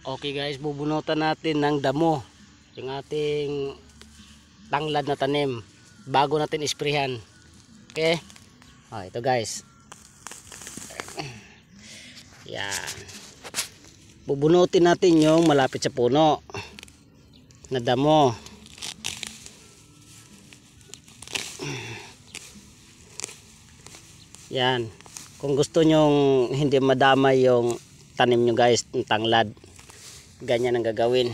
Okay guys, bubunutan natin ng damo yung ating tanglad na tanim bago natin isprehan. Okay? Ito guys. Yan. Bubunutin natin yung malapit sa puno na damo. Yan. Kung gusto nyong hindi madamay yung tanim nyo guys, ng tanglad, ganyan ang gagawin.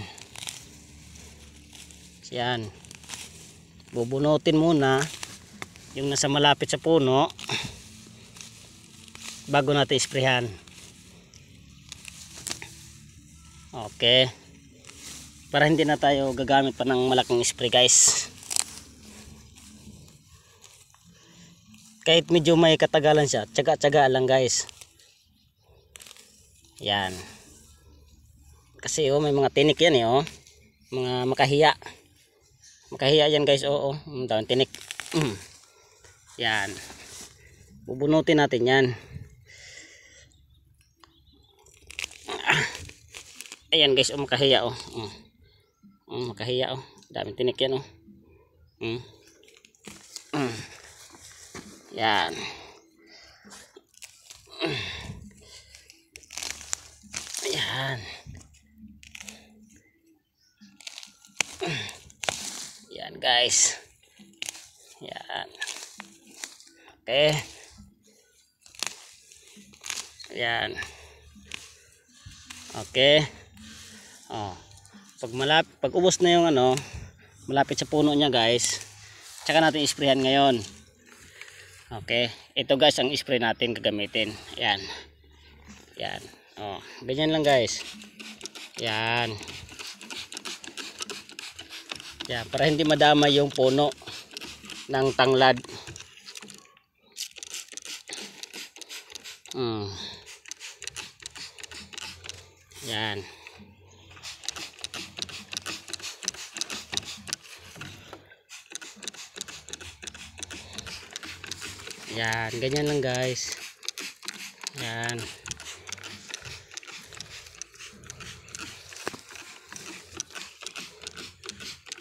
Yan. Bubunutin muna yung nasa malapit sa puno bago natin isprehan. Okay. Para hindi na tayo gagamit pa ng malaking spray guys. Kahit medyo may katagalan siya, tsaga-tsaga lang guys. Yan. Kasi may mga tinik yan mga makahiya. Makahiya yan guys, dahon tinik. Yan. Bubunutin natin yan. Ayan guys, makahiya makahiya daming tinik yan Yan. Ayan. Yan guys. Yan. Okay. Yan. Okay. Pag ubos na yung malapit sa puno niya guys, tsaka natin isprehan ngayon. Okay. Ito guys ang spray natin gagamitin. Yan. Yan. Ganyan lang guys. Yan. Yan, para hindi madama yung puno ng tanglad. Yan. Yan, ganyan lang guys. Yan.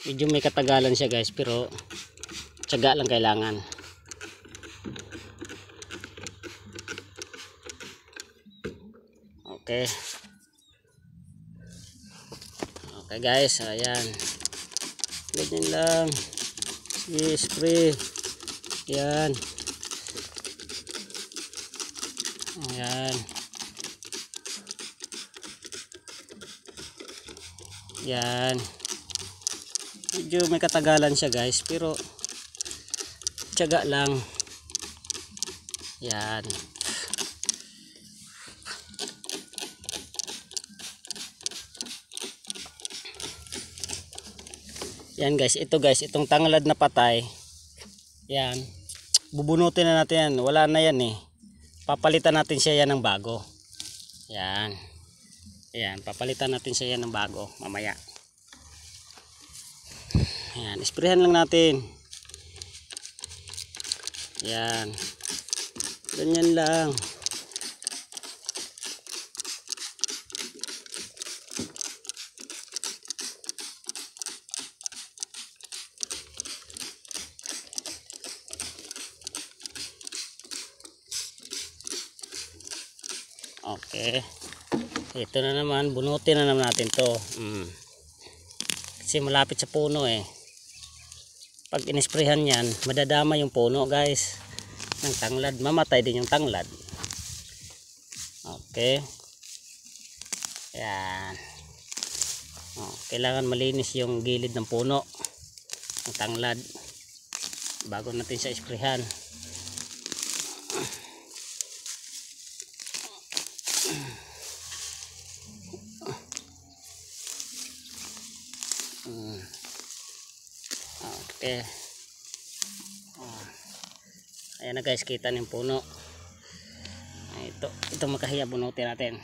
Medyo may katagalan siya guys, pero tiyaga lang kailangan. Okay. Okay guys, ayan. Ganyan lang. I-spray. Yan. Ayan. Yan. Medyo may katagalan siya guys, pero tiyaga lang. Yan. Yan guys, ito guys, itong tanglad na patay. Yan. Bubunutin na natin yan. Wala na yan Papalitan natin siya yan ng bago. Yan. Yan, papalitan natin siya yan ng bago mamaya. Yan, isprehan lang natin. Yan. Ganyan lang. Okay. Ito na naman, bunutin na naman natin to. Kasi malapit sa puno Pag inisprehan yan, madadama yung puno guys ng tanglad, mamatay din yung tanglad. Okay. Yan. Kailangan malinis yung gilid ng puno ng tanglad bago natin siya isprehan. Okay. Ayan na guys, kita ng puno. Ito makahiya, bunutin natin.